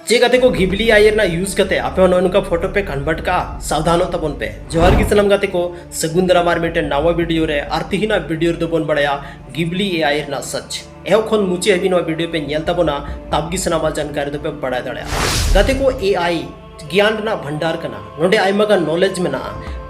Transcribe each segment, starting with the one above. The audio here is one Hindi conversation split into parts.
चे गाते को घिबली आई ना यूज करते आपे नोनका फोटो पे कन्वर्ट का सावधानो तबन पे जोहार की सलाम गाते को सगुन दरामार मिटे नावा वीडियो रे आर तिहिना वीडियो रे दोबन बड़ाया घिबली आई ना सच एहो खन मुचे हबी नो वीडियो पे नेल तबना ताबगी सनामा जानकारी दो पे बड़ा दड़या गाते को एआई ज्ञान ना भंडार कना नोडे आइमा का नॉलेज में ना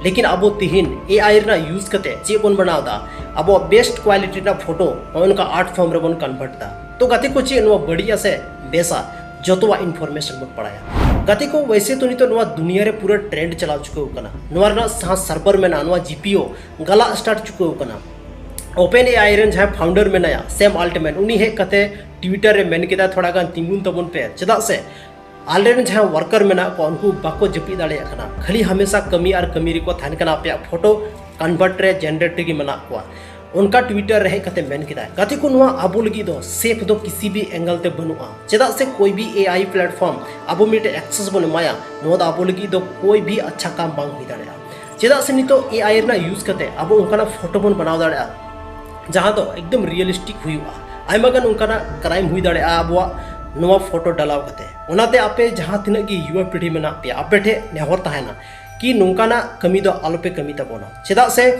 लेकिन अबो तिहिन एआई ना यूज करते चे बन बनावदा अबो बेस्ट क्वालिटी ना फोटो उनका आर्ट फॉर्म रे बन कन्वर्ट दा तो गाते को चे नो बढ़िया से बेसा जोतवा इन्फॉर्मेशन बन पड़ाया गाते को वैसे तो नहीं तो नवा दुनिया रे पूरा ट्रेंड चला चुके हो कना नवा ना सर्वर में ना नवा जीपीओ गला स्टार्ट चुके हो कना ओपन एआई रेन जहां फाउंडर में नया सैम अल्टमैन उनी हे कते ट्विटर रे मेन केदा थोड़ा गान तिंगुन तबन पे चदा से आलरेडी जहां वर्कर में ना को उनको बाको जपी दाड़े कना खाली हमेशा कमी और कमी रे को थान कना पे फोटो कन्वर्ट रे जनरेट की मना को उनका ट्विटर रहे कते मेन किदा गाते को नुआ आबो लगी दो सेफ दो किसी भी एंगल ते बनुआ चदा से कोई भी एआई प्लेटफॉर्म आबो मिटे एक्सेस बन माया नो आबो लगी दो कोई भी अच्छा काम बांग हुई दाड़े चदा से नितो एआई ना यूज करते आबो उनका फोटो बन बनाव दाड़े जहां तो एकदम रियलिस्टिक हुआ आइमा गन उनका क्राइम हुई दाड़े आबो नवा फोटो डालाव कते उनाते आपे जहां तिना की युवा पीढ़ी में ना पे आपे ठे नेहर ताहेना कि नोंकाना कमी दो आलोपे कमी तबोना चदा से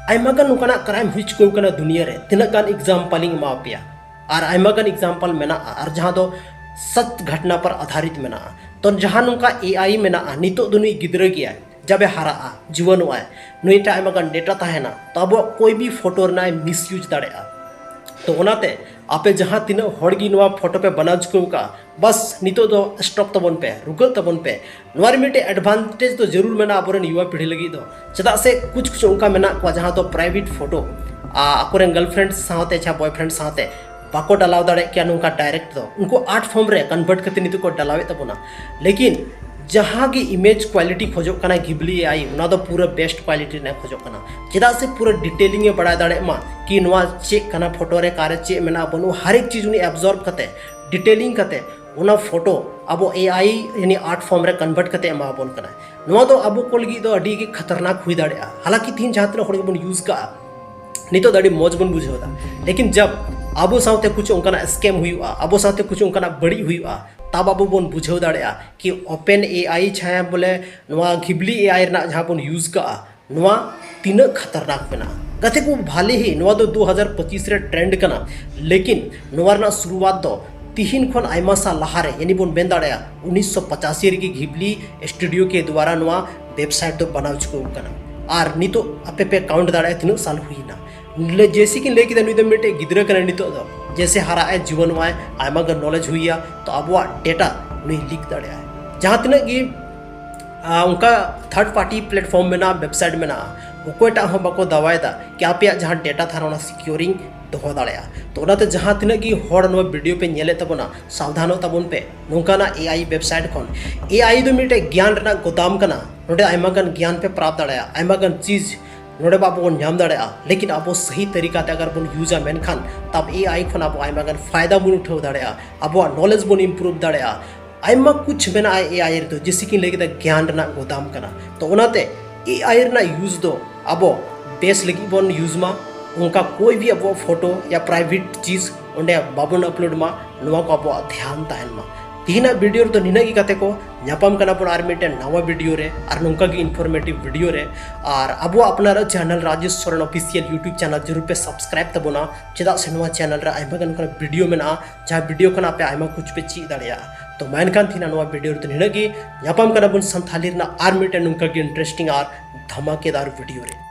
आइमागन नुकाना क्राइम हुई चुके कना दुनिया रे तिनक गान एग्जांपल मा पिया और आइमागन एग्जांपल मेना और जहां दो सत्य घटना पर आधारित मेना तो जहां नुका एआई मेना नितो दुनी गिद्र गया जब हारा जीवन आए नुईटा आइमागन डेटा ताहेना तो अब कोई भी फोटो ना मिसयूज दाड़ेआ तो उनाते आपे जहां तीन हड़गी नवा फोटो पे बना चुके का बस नितो दो स्टॉप तबन पे रुको तबन पे नवार मिटे एडवांटेज तो जरूर मेना आबोरन युवा पीढ़ी लगी दो चदा से कुछ उनका मेना को जहां तो प्राइवेट फोटो आकोरेन गर्लफ्रेंड साथे छा बॉयफ्रेंड साथे बाको डालाव दाड़े क्या नुका डायरेक्ट दो उनको आर्ट फॉर्म रे कन्वर्ट करते नितो को डालावे तबना लेकिन जहाँ की इमेज क्वालिटी खोजो कना घिबली आई उना दो पूरा बेस्ट क्वालिटी ने खोजो कना चदा से पूरा डिटेलिंग में बड़ा दाड़े मा कि नवा चेक कना फोटो रे कारे चे मेना बनु हर एक चीज उनी एब्जॉर्ब करते डिटेलिंग करते उना फोटो अब एआई यानी आर्ट फॉर्म रे कन्वर्ट करते मा बन कना नवा दो अब को लगी दो अडी के खतरनाक हुई दाड़े हालांकि तीन जातने हड़ बन यूज का नितो दाड़ी मौज बन बुझेदा लेकिन जब आबो साथे कुछ उनका स्कैम हुआ आबो साथे कुछ उनका बड़ी हुआ तब अब बन बुझेव दाड़े कि ओपन एआई छाया बोले नवा घिबली एआई ना जहां बन यूज का नवा तीन खतरनाक मेना गाते को भाले ही नवा दो 2025 रे ट्रेंड कना लेकिन नवा ना शुरुआत दो तिहिन खन आइमा सा लहारे यानी बन बेन दाड़े 1985 रे की घिबली स्टूडियो के द्वारा नवा वेबसाइट तो बना चुके कना और नितो आपे पे काउंट दाड़े तीन साल हुई ना जैसे कि लेके नुई मिटे गिद्रा कना नितो दो जैसे हरा जीवन वाय आइमा का नॉलेज हुई तो अब डेटा नुई लीक दाड़े जहाँ तीन की उनका थर्ड पार्टी प्लेटफॉर्म में ना वेबसाइट में ना कोईटा हम बाको दवाएदा कि आप जहाँ डेटा था सिक्योरिंग दोहो दाड़े तो उनाते जहाँ तीन की हर वीडियो पे नेले तबना सावधानो तबन पे नोंकाना एआई वेबसाइट खन एआई दो मिटे ज्ञान रना गोदाम कना नोडे आइमा गन ज्ञान पे प्राप्त दाड़े आइमा गन चीज नोडे बाबू बन नाम दाड़े लेकिन अब सही तरीका ते अगर बन यूजा मेनखान तब एआई खन अब आइमा गन फायदा बन उठाव दाड़े अब नॉलेज बन इम्प्रूव दाड़े आइमा कुछ मेना एआई तो जैसे कि लेके ज्ञान रना गोदाम कना तो उनाते एआई रना यूज दो अब बेस लगी बन यूज मा उनका कोई भी अब फोटो या प्राइवेट चीज उन्हें बाबन अपलोड मा नवा को अब ध्यान ताहन मा तीना वीडियो तो निना की कते को न्यापाम कना पन आर मिटे नवा वीडियो रे और नोंका की इन्फॉर्मेटिव वीडियो रे और अब अपना channel Rajesh Soren official YouTube channel जरूर पे सब्सक्राइब तबना चेदा से नवा चैनल रे आइमा गन वीडियो में ना जहाँ वीडियो कना पे आइमा कुछ पे ची दाड़िया तो मैन कान थी ना नवा वीडियो तो निना की न्यापाम कना बन संथाली ना आर मिटे नोंका की इंटरेस्टिंग और धमाकेदार वीडियो रे।